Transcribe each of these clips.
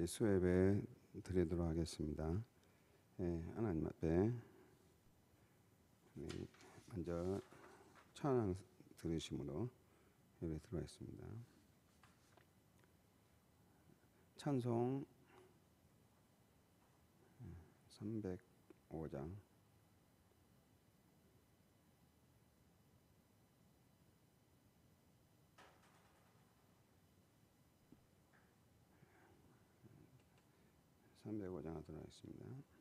우리 수예배 드리도록 하겠습니다. 하나님 앞에 먼저 찬양 들으심으로 예배 들어가겠습니다. 찬송 305장 하도록 하겠습니다.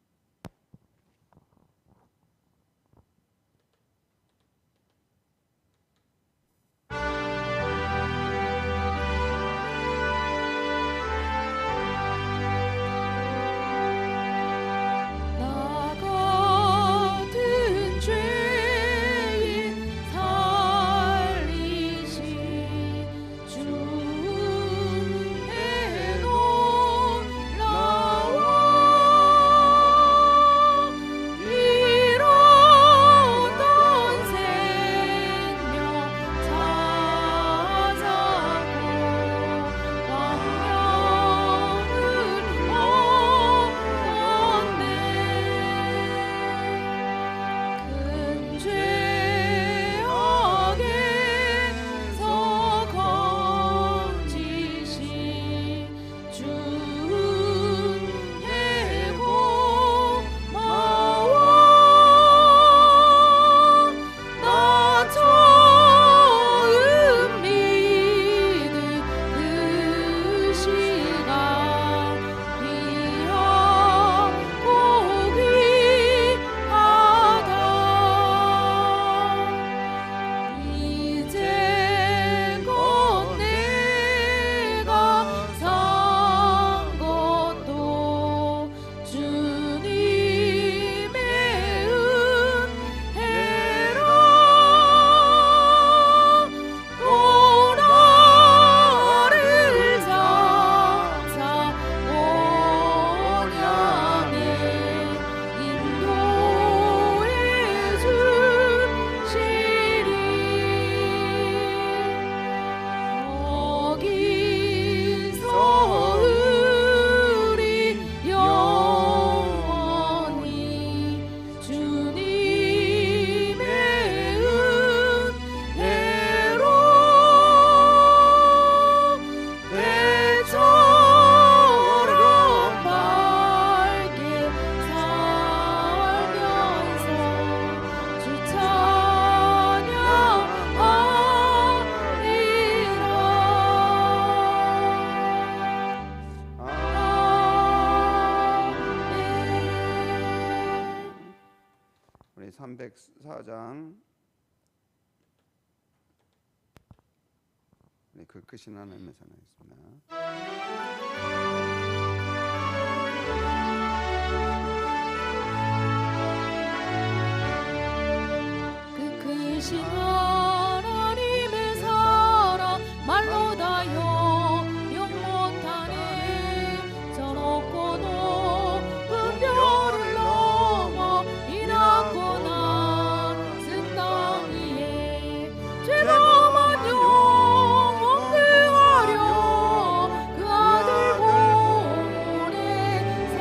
우리 304장 그 크신 하나님의 사랑이었습니다. 그 크신 하나님의 사랑 말로 다 형용 못하네. 저 높고 높은 별을 넘어 이 낮고 낮은 땅 위에 죄범한 영혼 구하려 그 아들 보내사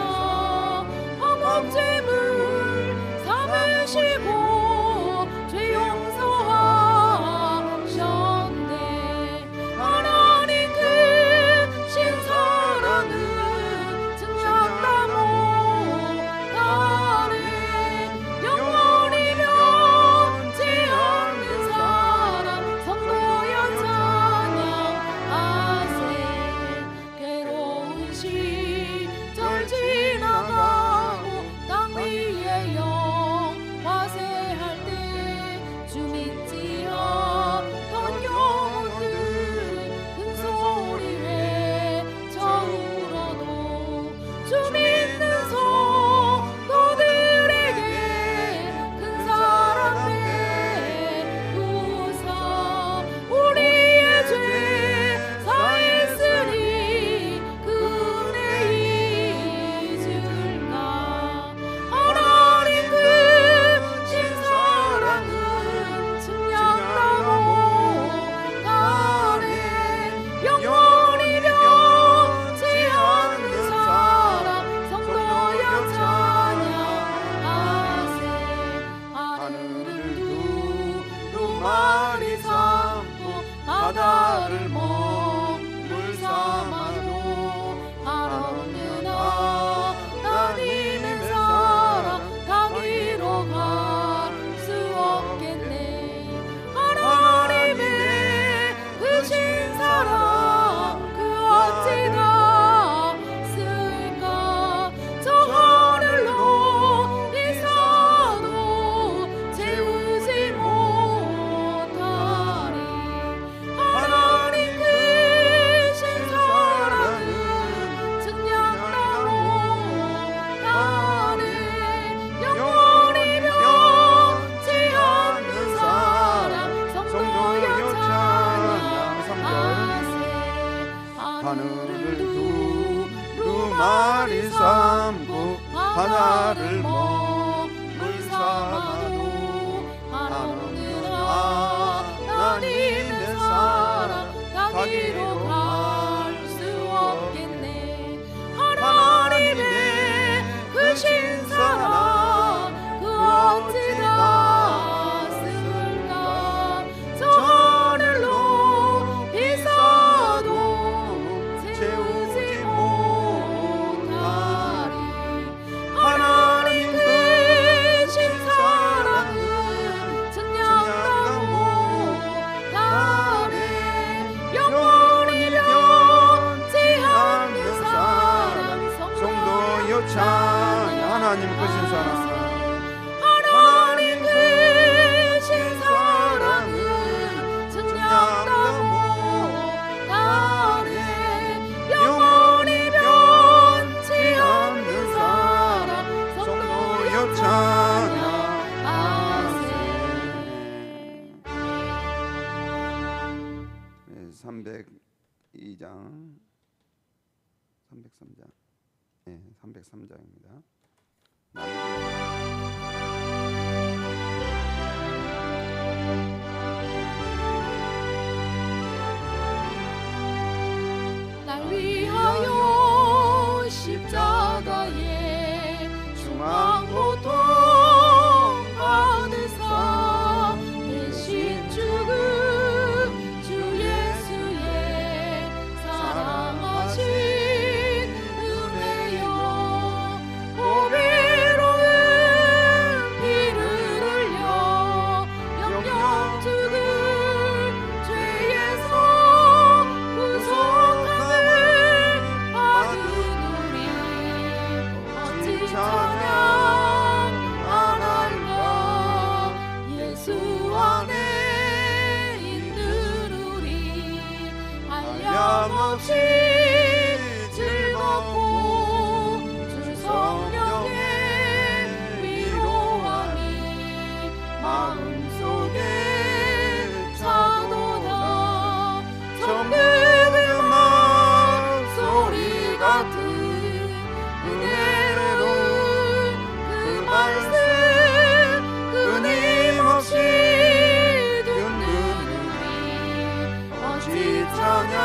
마리 삼고 하나를 먹물 삼아도 하나는 하나님의 사랑 가기로 갈 수 없겠네. 하나님의 크신 사랑 그 어찌 닿았을까. 저 하늘로 비서도 채우지 못하리. 하나님 크신 사랑은 측량도 못하네. 영원히 변치 않는 사랑 성도여 찬양. 하나님 크신 사랑, 하나님 크신 사랑은 측량도 못하네. 영원히 변치 않는 사랑 성도여 찬양하세. 302장 303장 303장입니다. 날 위하여 십자가에 중한 고통 받으사 대신 죽은 주 예수의 사랑하신 은혜여. 보배로운 피를 흘려 영영 죽은 죄에서 구속함을 받은 우리 어찌 찬양 안 할까. 예수 안에 있는 우리 한량없이 즐겁고 주 성령의 위로함이 마음속에 차도다. 정금의 소리 같은 은혜로운 그 말씀 끊임없이 듣는 우리 어찌 찬양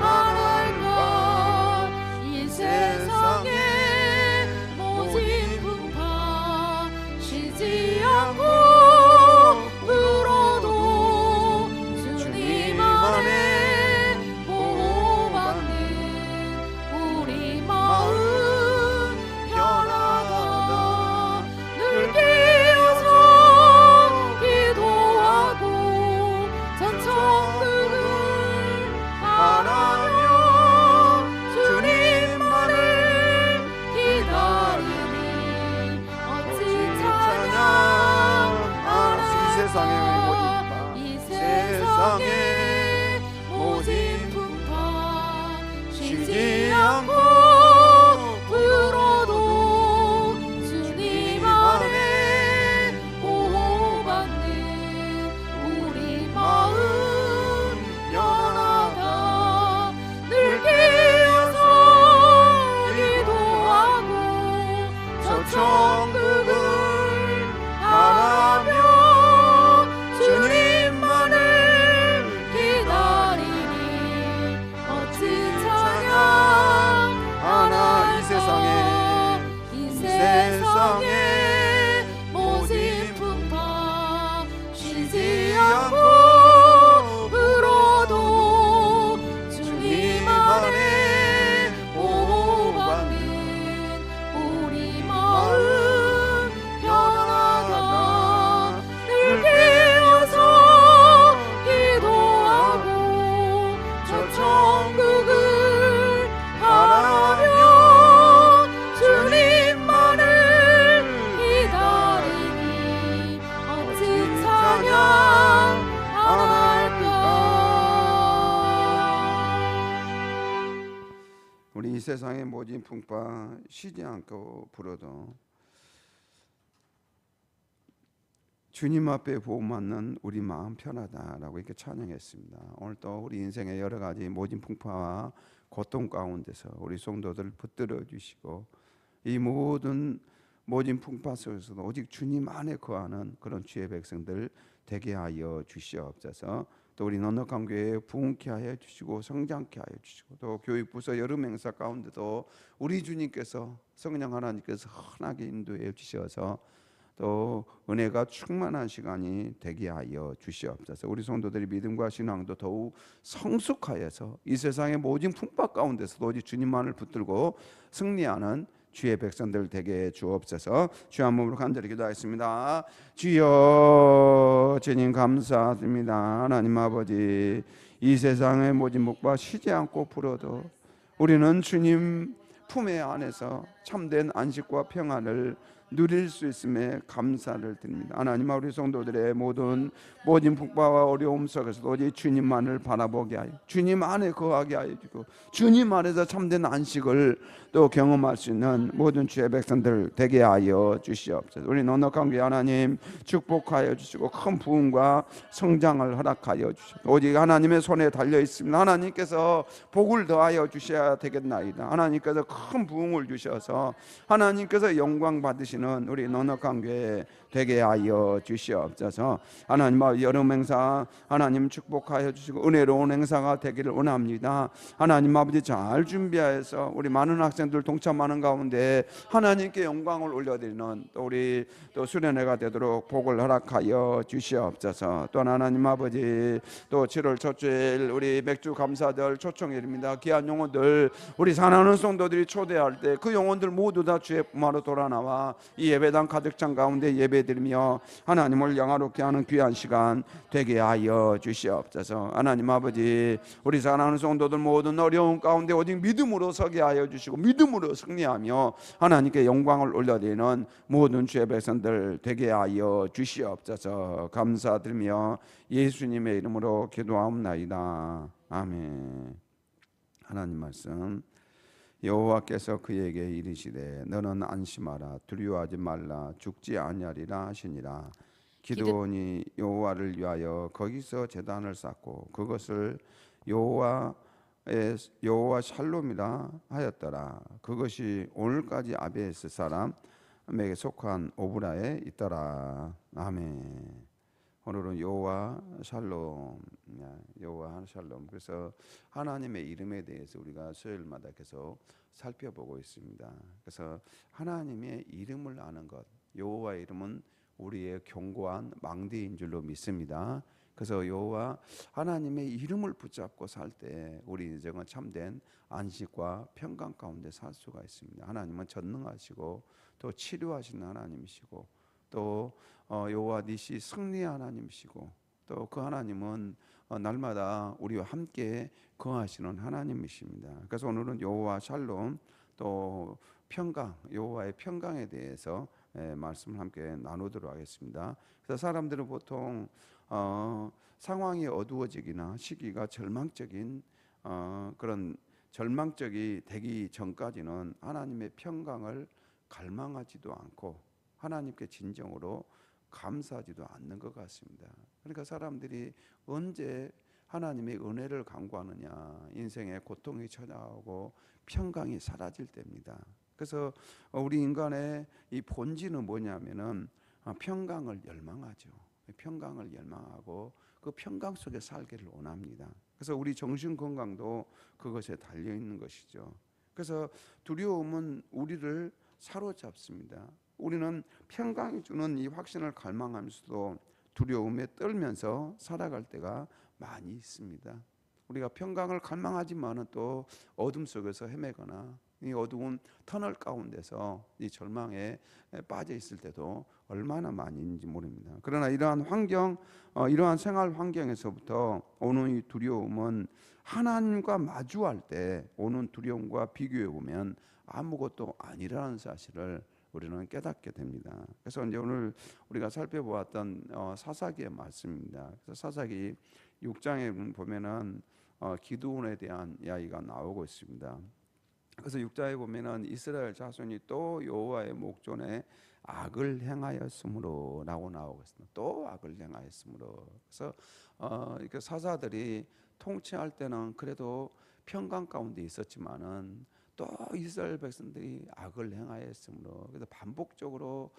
안 할까. 이 세상의 모진 풍파 쉬지 않고 불어도 주님 안에 보호받는 우리 마음 편하다. 늘 깨어서 기도하고 전 천국을 바라며 주님만을 기다리니 어찌 찬양 안 할까. 이 세상의 모진 풍파 쉬지 않고 불어도 주님 안에 보호받는 우리 마음 편하다. 늘 깨어서 기도하고 저 천국을 바라며 주님만을 기다리니 어찌 찬양 안 할까. 이 세상의 모진 풍파 쉬지 않고 불어도 주님 안에 보호받는 우리 마음 편하다. 늘 깨어서 기도하고 저 천국을 바라며 주님만을 기다리니 어찌 찬양 안 할까. 우리 이 세상의 모진 풍파 쉬지 않고 불어도 주님 앞에 보호받는 우리 마음 편하다라고 이렇게 찬양했습니다. 오늘 또 우리 인생의 여러 가지 모진 풍파와 고통 가운데서 우리 성도들을 붙들어 주시고 이 모든 모진 풍파 속에서도 오직 주님 안에 거하는 그런 주의 백성들 되게 하여 주시옵소서. 또 우리 넉넉한 교회에 부흥케 하여 주시고 성장케 하여 주시고 또 교육부서 여름 행사 가운데도 우리 주님께서 성령 하나님께서 흔하게 인도해 주셔서 또 은혜가 충만한 시간이 되게 하여 주시옵소서. 우리 성도들이 믿음과 신앙도 더욱 성숙하여서 이 세상의 모든 풍파 가운데서도 오직 주님만을 붙들고 승리하는 주의 백성들 되게 주옵소서. 주의 한 몸으로 간절히 기도하겠습니다. 주여, 주님 감사드립니다. 하나님 아버지, 이 세상의 모진 풍파 쉬지 않고 불어도 우리는 주님 품에 안에서 참된 안식과 평안을 누릴 수 있음에 감사를 드립니다. 하나님, 우리 성도들의 모든 풍파와 어려움 속에서도 오직 주님만을 바라보게 하여 주님 안에 거하게 하여 주고 주님 안에서 참된 안식을 또 경험할 수 있는 모든 주의 백성들 되게 하여 주시옵소서. 우리 넉넉한 교회 하나님 축복하여 주시고 큰 부흥과 성장을 허락하여 주시옵소서. 오직 하나님의 손에 달려 있습니다. 하나님께서 복을 더하여 주셔야 되겠나이다. 하나님께서 큰 부흥을 주셔서 하나님께서 영광 받으시는 우리 넉넉한 교회 되게 하여 주시옵소서. 하나님, 여름 행사 하나님 축복하여 주시고 은혜로운 행사가 되기를 원합니다. 하나님 아버지, 잘 준비하여서 우리 많은 학생들 동참하는 가운데 하나님께 영광을 올려드리는 또 우리 또 수련회가 되도록 복을 허락하여 주시옵소서. 또 하나님 아버지, 또 7월 첫주일 우리 맥주 감사절 초청일입니다. 귀한 영혼들 우리 사랑하는 성도들이 초대할 때 그 영혼들 모두 다 주의 품으로 돌아나와 이 예배당 가득 찬 가운데 예배드리며 하나님을 영화롭게 하는 귀한 시간 되게 하여 주시옵소서. 하나님 아버지, 우리 사랑하는 성도들 모든 어려운 가운데 오직 믿음으로 서게 하여 주시고 믿음으로 승리하며 하나님께 영광을 올려드리는 모든 주의 백성들 되게 하여 주시옵소서. 감사드리며 예수님의 이름으로 기도하옵나이다. 아멘. 하나님 말씀, 여호와께서 그에게 이르시되 너는 안심하라 두려워하지 말라 죽지 아니하리라 하시니라. 기드온이 여호와를 위하여 거기서 제단을 쌓고 그것을 여호와 샬롬이라 하였더라. 그것이 오늘까지 아베스 사람에게 속한 오브라에 있더라. 아멘. 오늘은 여호와 샬롬, 여호와 샬롬. 그래서 하나님의 이름에 대해서 우리가 수요일마다 계속 살펴보고 있습니다. 그래서 하나님의 이름을 아는 것, 여호와의 이름은 우리의 견고한 망대인 줄로 믿습니다. 그래서 여호와 하나님의 이름을 붙잡고 살 때 우리 인생은 참된 안식과 평강 가운데 살 수가 있습니다. 하나님은 전능하시고 또 치료하시는 하나님이시고 또 여호와 니시 승리의 하나님이시고 또 그 하나님은 날마다 우리와 함께 거하시는 하나님이십니다. 그래서 오늘은 여호와 샬롬 또 평강, 여호와의 평강에 대해서 말씀을 함께 나누도록 하겠습니다. 그래서 사람들은 보통 상황이 어두워지기나 시기가 절망적인 그런 절망적이 되기 전까지는 하나님의 평강을 갈망하지도 않고 하나님께 진정으로 감사하지도 않는 것 같습니다. 그러니까 사람들이 언제 하나님의 은혜를 간구하느냐, 인생의 고통이 찾아오고 평강이 사라질 때입니다. 그래서 우리 인간의 이 본질은 뭐냐면은 평강을 열망하죠. 평강을 열망하고 그 평강 속에 살기를 원합니다. 그래서 우리 정신 건강도 그것에 달려 있는 것이죠. 그래서 두려움은 우리를 사로잡습니다. 우리는 평강이 주는 이 확신을 갈망하면서도 두려움에 떨면서 살아갈 때가 많이 있습니다. 우리가 평강을 갈망하지만은 또 어둠 속에서 헤매거나 이 어두운 터널 가운데서 이 절망에 빠져 있을 때도 얼마나 많이 있는지 모릅니다. 그러나 이러한 환경, 이러한 생활 환경에서부터 오는 이 두려움은 하나님과 마주할 때 오는 두려움과 비교해 보면 아무것도 아니라는 사실을 우리는 깨닫게 됩니다. 그래서 이제 오늘 우리가 살펴보았던 사사기의 말씀입니다. 그래서 사사기 6장에 보면은 기드온에 대한 이야기가 나오고 있습니다. 그래서 6장에 보면은 이스라엘 자손이 또 여호와의 목전에 악을 행하였으므로라고 나오고 있습니다. 또 악을 행하였으므로. 그래서 이렇게 사사들이 통치할 때는 그래도 평강 가운데 있었지만은 또 이스라엘 백성들이 악을 행하였으므로, 그래서 반복적으로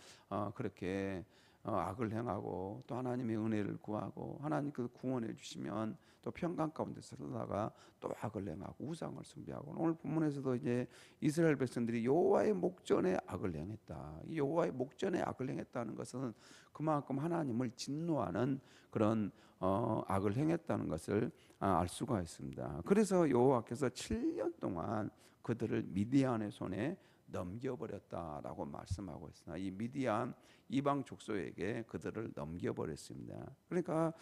그렇게 악을 행하고 또 하나님의 은혜를 구하고 하나님 그 구원해 주시면 또 평강 가운데 살다가 또 악을 행하고 우상을 숭배하고, 오늘 본문에서도 이제 이스라엘 백성들이 여호와의 목전에 악을 행했다. 이 여호와의 목전에 악을 행했다는 것은 그만큼 하나님을 진노하는 그런 악을 행했다는 것을 알 수가 있습니다. 그래서 여호와께서 7년 동안 그들을 미디안의 손에 넘겨버렸다라고 말씀하고 있습니다. 이 미디안 이방 족속에게 그들을 넘겨버렸습니다. 그러니까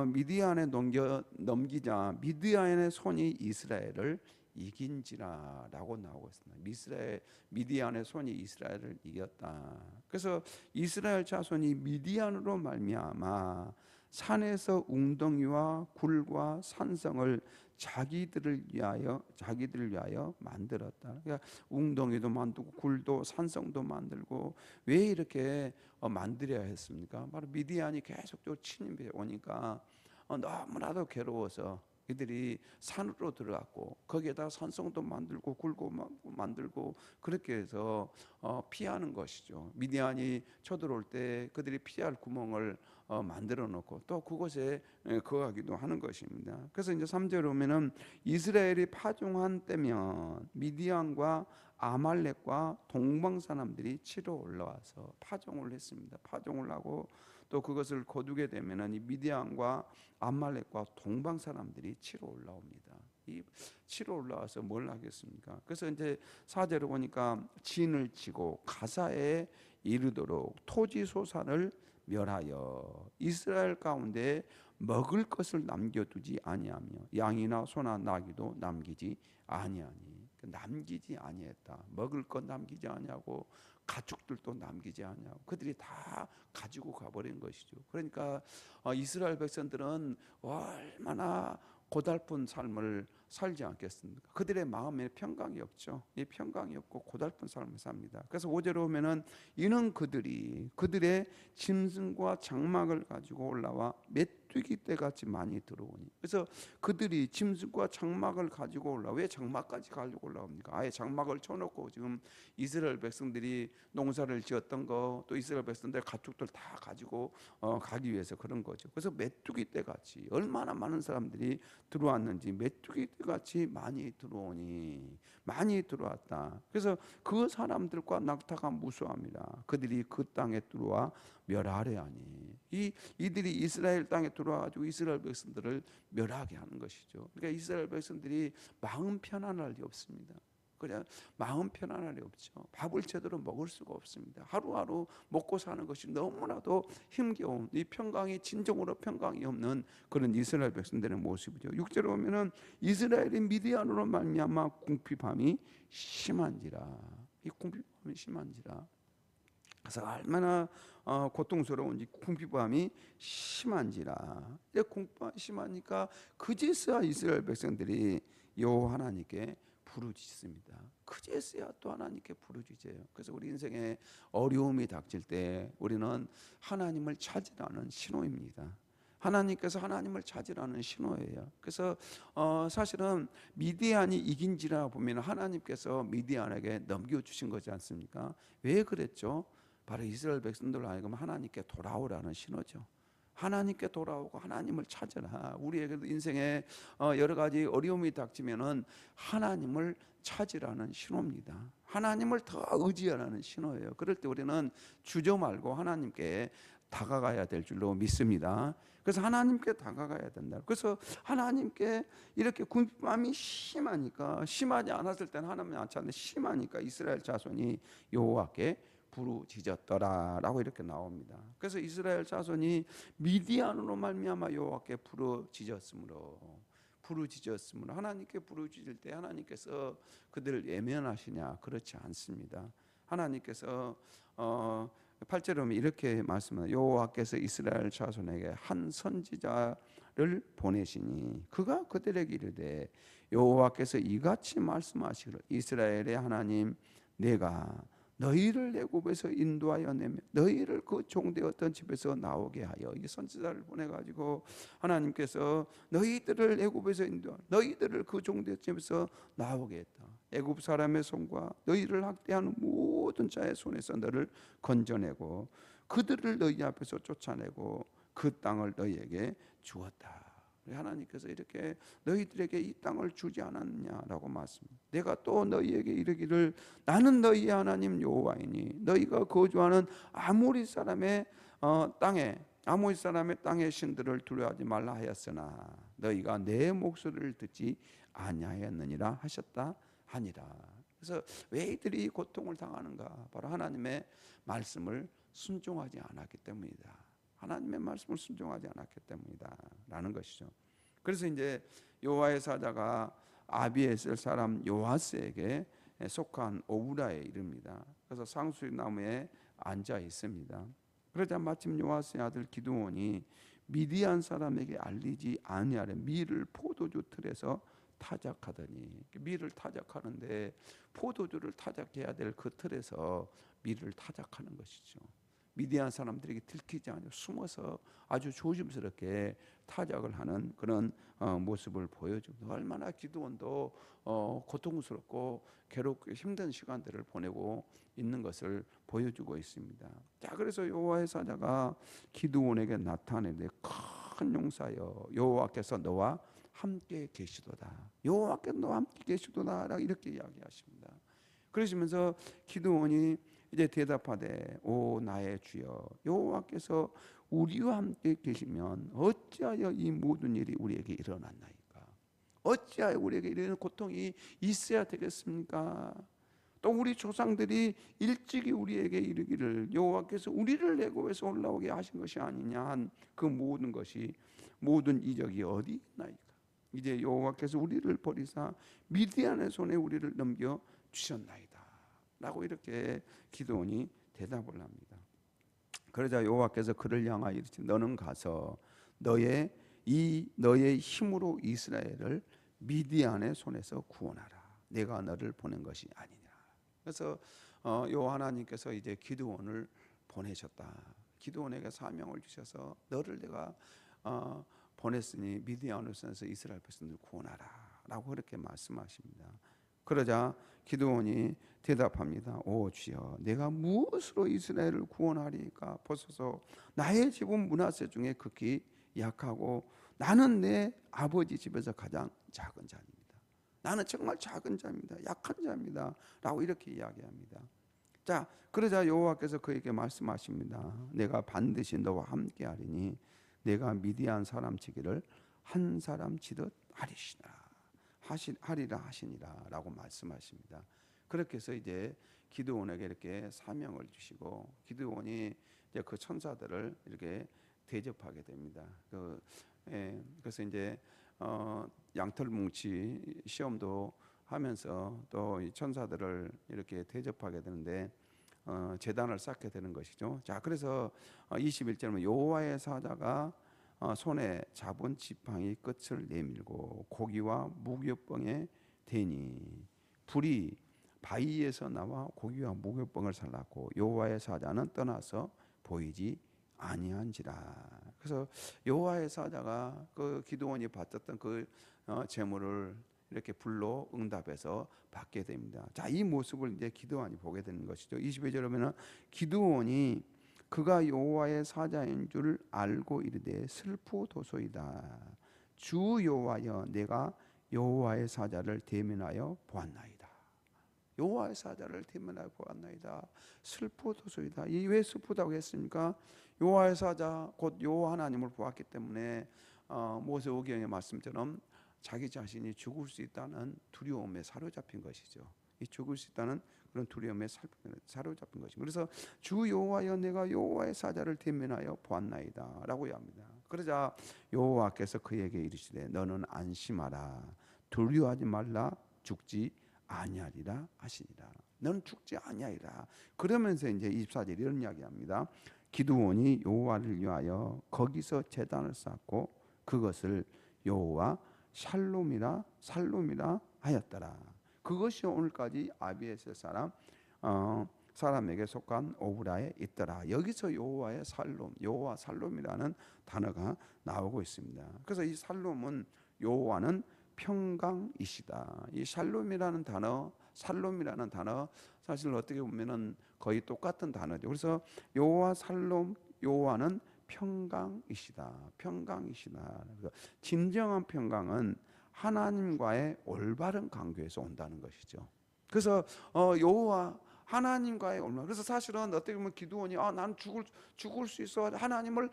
미디안에 넘기자 미디안의 손이 이스라엘을 이긴지라라고 나오고 있습니다. 미디안의 손이 이스라엘을 이겼다. 그래서 이스라엘 자손이 미디안으로 말미암아 산에서 웅덩이와 굴과 산성을 자기들을 위하여 만들었다. 그러니까 웅덩이도 만들고 굴도 산성도 만들고, 왜 이렇게 만들어야 했습니까? 바로 미디안이 계속적으로 침입해 오니까 너무나도 괴로워서 이들이 산으로 들어갔고 거기에다 산성도 만들고 굴고 만들고 그렇게 해서 피하는 것이죠. 미디안이 쳐들어올 때 그들이 피할 구멍을 만들어 놓고 또 그곳에 거하기도 하는 것입니다. 그래서 이제 3절에 보면은 이스라엘이 파종한 때면 미디안과 아말렉과 동방 사람들이 치러 올라와서 파종을 했습니다. 파종을 하고 또 그것을 거두게 되면은 이 미디안과 아말렉과 동방 사람들이 치러 올라옵니다. 이 치러 올라와서 뭘 하겠습니까? 그래서 이제 4절에 보니까 진을 치고 가사에 이르도록 토지 소산을 멸하여 이스라엘 가운데 먹을 것을 남겨두지 아니하며 양이나 소나 나귀도 남기지 아니하니, 남기지 아니했다. 먹을 것 남기지 아니하고 가축들도 남기지 아니하고 그들이 다 가지고 가버린 것이죠. 그러니까 이스라엘 백성들은 얼마나 고달픈 삶을 살지 않겠습니까? 그들의 마음에 평강이 없죠. 이 평강이 없고 고달픈 삶을 삽니다. 그래서 5절에 보면은 이는 그들의 짐승과 장막을 가지고 올라와 메뚜기 떼같이 많이 들어오니, 그래서 그들이 짐승과 장막을 가지고 올라, 왜 장막까지 가지고 올라옵니까? 아예 장막을 쳐놓고 지금 이스라엘 백성들이 농사를 지었던 거 또 이스라엘 백성들 가축들 다 가지고 가기 위해서 그런 거죠. 그래서 메뚜기 떼같이 얼마나 많은 사람들이 들어왔는지 메뚜기 떼같이 많이 들어오니, 많이 들어왔다. 그래서 그 사람들과 낙타가 무수합니다. 그들이 그 땅에 들어와 멸하려 하니, 이들이 이스라엘 땅에 들어와가지고 이스라엘 백성들을 멸하게 하는 것이죠. 그러니까 이스라엘 백성들이 마음 편안할 리 없습니다. 그냥 마음 편안할 리 없죠. 밥을 제대로 먹을 수가 없습니다. 하루하루 먹고 사는 것이 너무나도 힘겨운, 이 평강이 진정으로 평강이 없는 그런 이스라엘 백성들의 모습이죠. 6절에 보면은 이스라엘이 미디안으로 말미암아 궁핍함이 심한지라, 이 궁핍함이 심한지라. 그래서 얼마나 고통스러운지, 궁핍함이 심한지라. 궁핍함이 심하니까 그제서야 이스라엘 백성들이 여호와 하나님께 부르짖습니다. 그제서야 또 하나님께 부르짖어요. 그래서 우리 인생에 어려움이 닥칠 때 우리는 하나님을 찾으라는 신호입니다. 하나님께서 하나님을 찾으라는 신호예요. 그래서 사실은 미디안이 이긴지라 보면 하나님께서 미디안에게 넘겨주신 거지 않습니까? 왜 그랬죠? 바로 이스라엘 백성들로 하여금 하나님께 돌아오라는 신호죠. 하나님께 돌아오고 하나님을 찾으라. 우리에게도 인생에 여러 가지 어려움이 닥치면은 하나님을 찾으라는 신호입니다. 하나님을 더 의지하라는 신호예요. 그럴 때 우리는 주저 말고 하나님께 다가가야 될 줄로 믿습니다. 그래서 하나님께 다가가야 된다. 그래서 하나님께 이렇게 궁핍함이 심하니까, 심하지 않았을 때는 하나님이 안 찾는데 심하니까 이스라엘 자손이 여호와께 부르짖었더라라고 이렇게 나옵니다. 그래서 이스라엘 자손이 미디안으로 말미암아 여호와께 부르짖었으므로 하나님께 부르짖을 때 하나님께서 그들을 외면하시냐? 그렇지 않습니다. 하나님께서 8절에 보면 이렇게 말씀합니다. 여호와께서 이스라엘 자손에게 한 선지자를 보내시니 그가 그들에게 이르되 여호와께서 이같이 말씀하시기를 이스라엘의 하나님 내가 너희를 애굽에서 인도하여 내며 너희를 그 종되었던 집에서 나오게 하여, 이게 선지자를 보내 가지고 하나님께서 너희들을 애굽에서 인도하, 너희들을 그 종되었던 집에서 나오게 했다. 애굽 사람의 손과 너희를 학대하는 모든 자의 손에서 너를 건져내고 그들을 너희 앞에서 쫓아내고 그 땅을 너희에게 주었다. 하나님께서 이렇게 너희들에게 이 땅을 주지 않았느냐라고 말씀합니다. 내가 또 너희에게 이르기를 나는 너희의 하나님 여호와이니 너희가 거주하는 아모리 사람의 땅의 신들을 두려워하지 말라 하였으나 너희가 내 목소리를 듣지 아니하였느니라 하셨다 하니라. 그래서 왜 이들이 고통을 당하는가? 바로 하나님의 말씀을 순종하지 않았기 때문이다. 하나님의 말씀을 순종하지 않았기 때문이다 라는 것이죠. 그래서 이제 여호와의 사자가 아비에셀 사람 요아스에게 속한 오브라에 이릅니다. 그래서 상수리나무에 앉아 있습니다. 그러자 마침 요아스의 아들 기드온이 미디안 사람에게 알리지 아니하려 밀을 포도주 틀에서 타작하더니, 밀을 타작하는데 포도주를 타작해야 될 그 틀에서 밀을 타작하는 것이죠. 미디안 사람들에게 들키지 않고 숨어서 아주 조심스럽게 타작을 하는 그런 모습을 보여줍니다. 얼마나 기드온도 고통스럽고 괴롭고 힘든 시간들을 보내고 있는 것을 보여주고 있습니다. 자, 그래서 여호와의 사자가 기드온에게 나타내는데 큰 용사여 여호와께서 너와 함께 계시도다. 여호와께서 너와 함께 계시도다 이렇게 이야기하십니다. 그러시면서 기드온이 이제 대답하되 오 나의 주여 여호와께서 우리와 함께 계시면 어찌하여 이 모든 일이 우리에게 일어났나이까? 어찌하여 우리에게 이런 고통이 있어야 되겠습니까? 또 우리 조상들이 일찍이 우리에게 이르기를 여호와께서 우리를 애굽에서 올라오게 하신 것이 아니냐 한 그 모든 것이 모든 이적이 어디 있나이까? 이제 여호와께서 우리를 버리사 미디안의 손에 우리를 넘겨 주셨나이다 라고 이렇게 기드온이 대답을 합니다. 그러자 여호와께서 그를 향하여 이르시되 너는 가서 너의 힘으로 이스라엘을 미디안의 손에서 구원하라. 내가 너를 보낸 것이 아니냐. 그래서 하나님께서 이제 기드온을 보내셨다. 기드온에게 사명을 주셔서 너를 내가 보냈으니 미디안의 손에서 이스라엘 백성들을 구원하라라고 그렇게 말씀하십니다. 그러자 기드온이 대답합니다. 오 주여 내가 무엇으로 이스라엘을 구원하리까? 보소서 나의 집은 므낫세 중에 극히 약하고 나는 내 아버지 집에서 가장 작은 자입니다. 나는 정말 작은 자입니다. 약한 자입니다 라고 이렇게 이야기합니다. 자, 그러자 여호와께서 그에게 말씀하십니다. 내가 반드시 너와 함께 하리니 내가 미디안 사람 치기를 한 사람 치듯 하리라 하시니라 라고 말씀하십니다. 그렇게 해서 이제 기드온에게 이렇게 사명을 주시고 기드온이 이제 그 천사들을 이렇게 대접하게 됩니다. 그래서 이제 양털뭉치 시험도 하면서 또 이 천사들을 이렇게 대접하게 되는데 제단을 쌓게 되는 것이죠. 자, 그래서 21절에 여호와의 사자가 손에 잡은 지팡이 끝을 내밀고 고기와 무교병에 대니 불이 바위에서 나와 고기와 무교병을 살랐고 여호와의 사자는 떠나서 보이지 아니한지라. 그래서 여호와의 사자가 그 기드온이 받았던 그 제물을 이렇게 불로 응답해서 받게 됩니다. 자, 이 모습을 이제 기드온이 보게 되는 것이죠. 22절에 보면 기드온이 그가 여호와의 사자인 줄 알고 이르되 슬프도소이다. 주 여호와여 내가 여호와의 사자를 대면하여 보았나이다. 여호와의 사자를 대면하여 보았나이다. 슬프도소이다. 이 왜 슬프다고 했습니까? 여호와의 사자 곧 여호와 하나님을 보았기 때문에 모세오경의 말씀처럼 자기 자신이 죽을 수 있다는 두려움에 사로잡힌 것이죠. 이 죽을 수 있다는 그런 두려움에 사로잡힌 것입니다. 그래서 주 여호와여 내가 여호와의 사자를 대면하여 보았나이다 라고 합니다. 그러자 여호와께서 그에게 이르시되 너는 안심하라 두려워하지 말라 죽지 아니하리라 하시니라. 너는 죽지 아니하리라. 그러면서 이제 24절 이런 이야기합니다. 기드온이 여호와를 위하여 거기서 제단을 쌓고 그것을 여호와 살롬이라 하였더라. 그것이 오늘까지 아비에셀 사람 사람에게 속한 오브라에 있더라. 여기서 여호와의 살롬, 여호와 살롬이라는 단어가 나오고 있습니다. 그래서 이 살롬은 여호와는 평강이시다. 이 샬롬이라는 단어, 살롬이라는 단어 사실 어떻게 보면은 거의 똑같은 단어죠. 그래서 여호와 살롬, 여호와는 평강이시다. 평강이시다. 진정한 평강은 하나님과의 올바른 관계에서 온다는 것이죠. 그래서 여호와 하나님과의 올바른, 그래서 사실은 어떻게 보면 기드온이 난 죽을 수 있어, 하나님을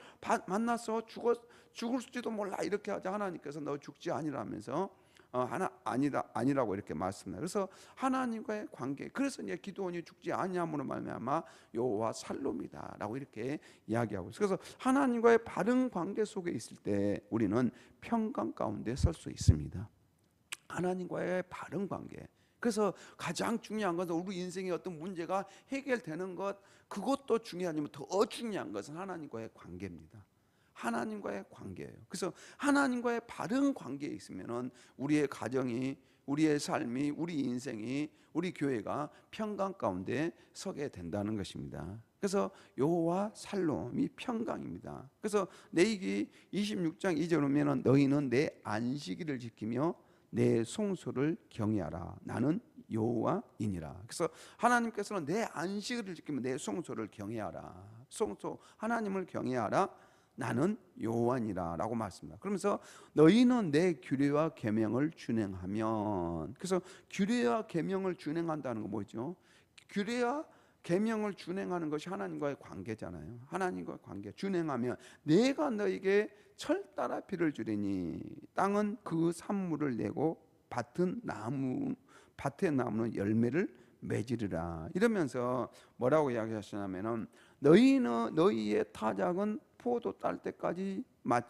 만나서 죽을지도 몰라 이렇게 하자, 하나님께서 너 죽지 아니라면서 아니라고 이렇게 말씀해요. 그래서 하나님과의 관계, 그래서 이제 기드온이 죽지 아니함으로 말미암아 여호와 살롬이다라고 이렇게 이야기하고 있어요. 그래서 하나님과의 바른 관계 속에 있을 때 우리는 평강 가운데 설 수 있습니다. 하나님과의 바른 관계. 그래서 가장 중요한 것은 우리 인생의 어떤 문제가 해결되는 것, 그것도 중요하지만 더 중요한 것은 하나님과의 관계입니다. 하나님과의 관계예요. 그래서 하나님과의 바른 관계에 있으면은 우리의 가정이, 우리의 삶이, 우리 인생이, 우리 교회가 평강 가운데 서게 된다는 것입니다. 그래서 여호와 살롬이 평강입니다. 그래서 레위기 26장 2절 보면은 너희는 내 안식일을 지키며 내 송소를 경외하라. 나는 여호와이니라. 그래서 하나님께서는 내 안식일을 지키며 내 송소를 경외하라. 송소, 하나님을 경외하라. 나는 여호와니라라고 말씀합니다. 그러면서 너희는 내 규례와 계명을 준행하면, 그래서 규례와 계명을 준행한다는 거 뭐죠? 규례와 계명을 준행하는 것이 하나님과의 관계잖아요. 하나님과의 관계 준행하면 내가 너에게 철따라 비를 주리니 땅은 그 산물을 내고 밭의 나무는 열매를 맺으리라. 이러면서 뭐라고 이야기하시냐면은 너희의 타작은 포도 딸 때까지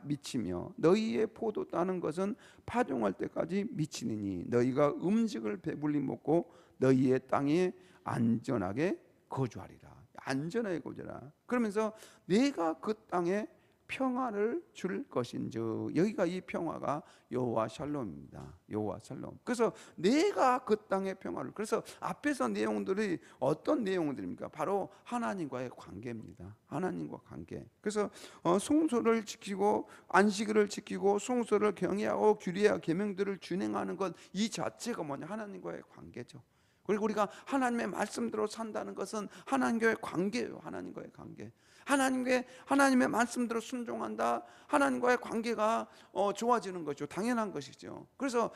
미치며 너희의 포도 따는 것은 파종할 때까지 미치느니 너희가 음식을 배불리 먹고 너희의 땅에 안전하게 거주하리라. 안전하게 거주하라. 그러면서 내가 그 땅에 평화를 줄 것인즉, 여기가 이 평화가 여호와 샬롬입니다. 여호와 샬롬. 그래서 내가 그 땅의 평화를, 그래서 앞에서 내용들이 어떤 내용들입니까? 바로 하나님과의 관계입니다. 하나님과 관계. 그래서 송소를 지키고 안식일을 지키고 송소를 경외하고 규례와 계명들을 준행하는 것, 이 자체가 뭐냐? 하나님과의 관계죠. 그리고 우리가 하나님의 말씀대로 산다는 것은 하나님과의 관계예요. 하나님과의 관계. 하나님의 말씀대로 순종한다. 하나님과의 관계가 좋아지는 거죠. 당연한 것이죠. 그래서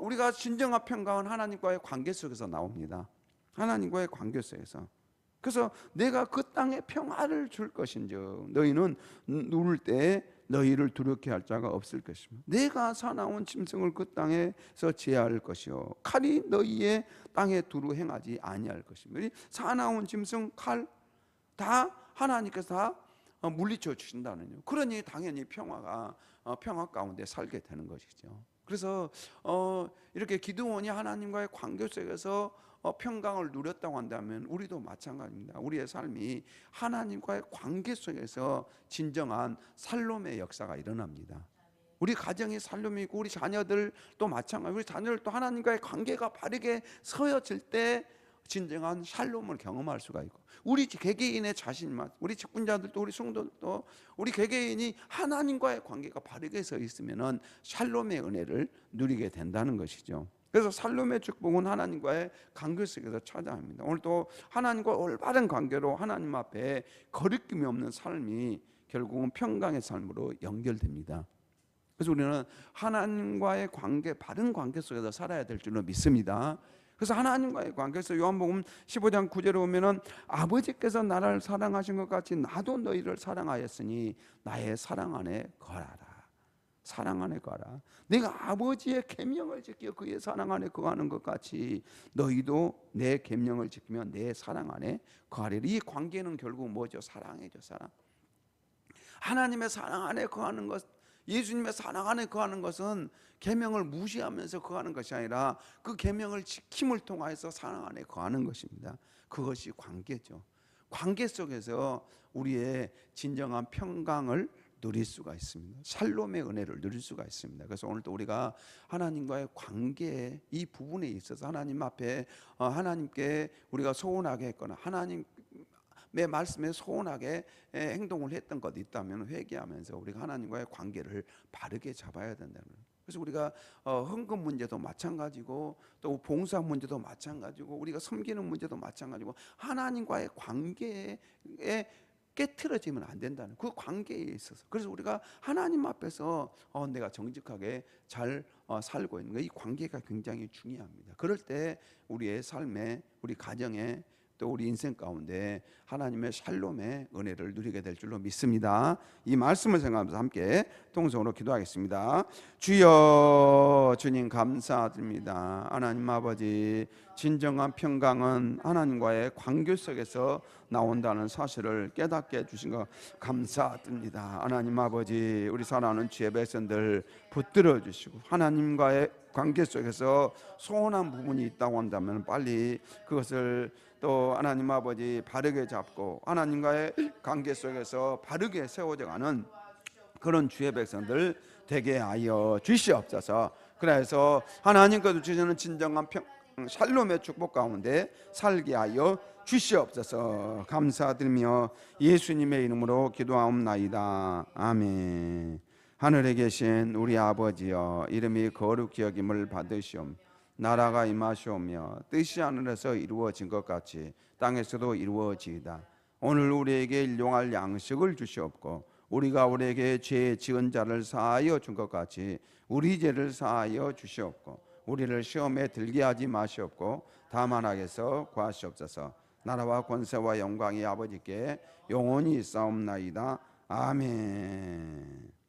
우리가 진정한 평강은 하나님과의 관계 속에서 나옵니다. 하나님과의 관계 속에서. 그래서 내가 그 땅에 평화를 줄 것인즉 너희는 누울 때 너희를 두렵게 할 자가 없을 것이며 내가 사나운 짐승을 그 땅에서 제할 것이요 칼이 너희의 땅에 두루 행하지 아니할 것이며, 사나운 짐승, 칼 다 하나님께서 다 물리쳐 주신다는요. 그러니 당연히 평화 가운데 살게 되는 것이죠. 그래서 이렇게 기드온이 하나님과의 관계 속에서 평강을 누렸다고 한다면 우리도 마찬가지입니다. 우리의 삶이 하나님과의 관계 속에서 진정한 살롬의 역사가 일어납니다. 우리 가정이 살롬이고 우리 자녀들도 마찬가지. 우리 자녀들도 하나님과의 관계가 바르게 서여질 때 진정한 샬롬을 경험할 수가 있고, 우리 개개인의 자신만, 우리 직분자들도, 우리 성도들도, 우리 개개인이 하나님과의 관계가 바르게 서 있으면은 샬롬의 은혜를 누리게 된다는 것이죠. 그래서 샬롬의 축복은 하나님과의 관계 속에서 찾아옵니다. 오늘도 하나님과 올바른 관계로 하나님 앞에 거리낌이 없는 삶이 결국은 평강의 삶으로 연결됩니다. 그래서 우리는 하나님과의 관계, 바른 관계 속에서 살아야 될 줄로 믿습니다. 그래서 하나님과의 관계에서 요한복음 15장 9절에 보면은 아버지께서 나를 사랑하신 것 같이 나도 너희를 사랑하였으니 나의 사랑 안에 거하라. 사랑 안에 거하라. 내가 아버지의 계명을 지켜 그의 사랑 안에 거하는 것 같이 너희도 내 계명을 지키면 내 사랑 안에 거하리라. 이 관계는 결국 뭐죠? 사랑이죠. 사랑. 하나님의 사랑 안에 거하는 것, 예수님의 사랑 안에 거하는 것은 계명을 무시하면서 거하는 것이 아니라 그 계명을 지킴을 통하여서 사랑 안에 거하는 것입니다. 그것이 관계죠. 관계 속에서 우리의 진정한 평강을 누릴 수가 있습니다. 샬롬의 은혜를 누릴 수가 있습니다. 그래서 오늘도 우리가 하나님과의 관계 이 부분에 있어서 하나님 앞에 하나님께 우리가 소원하게 했거나 하나님의 말씀에 소원하게 행동을 했던 것 있다면 회개하면서 우리가 하나님과의 관계를 바르게 잡아야 된다는 거예요. 그래서 우리가 헌금 문제도 마찬가지고 또 봉사 문제도 마찬가지고 우리가 섬기는 문제도 마찬가지고 하나님과의 관계에 깨트려지면 안 된다는 그 관계에 있어서 그래서 우리가 하나님 앞에서 내가 정직하게 잘 살고 있는 거 이 관계가 굉장히 중요합니다. 그럴 때 우리의 삶에 우리 가정에 또 우리 인생 가운데 하나님의 샬롬의 은혜를 누리게 될 줄로 믿습니다. 이 말씀을 생각하면서 함께 통성으로 기도하겠습니다. 주여 주님 감사드립니다. 하나님 아버지 진정한 평강은 하나님과의 관계 속에서 나온다는 사실을 깨닫게 해주신 것 감사드립니다. 하나님 아버지 우리 사랑하는 주의 백성들 붙들어 주시고 하나님과의 관계 속에서 소원한 부분이 있다고 한다면 빨리 그것을 또 하나님 아버지 바르게 잡고 하나님과의 관계 속에서 바르게 세워져가는 그런 주의 백성들 되게 하여 주시옵소서. 그래서 하나님께서 주시는 진정한 샬롬의 축복 가운데 살게 하여 주시옵소서. 감사드리며 예수님의 이름으로 기도하옵나이다. 아멘. 하늘에 계신 우리 아버지여 이름이 거룩히 여김을 받으시옵. 나라가 임하시오며 뜻이 하늘에서 이루어진 것 같이 땅에서도 이루어지이다. 오늘 우리에게 일용할 양식을 주시옵고 우리가 우리에게 죄 지은 자를 사하여 준 것 같이 우리 죄를 사하여 주시옵고 우리를 시험에 들게 하지 마시옵고 다만 악에서 구하시옵소서. 나라와 권세와 영광이 아버지께 영원히 있사옵나이다. 아멘.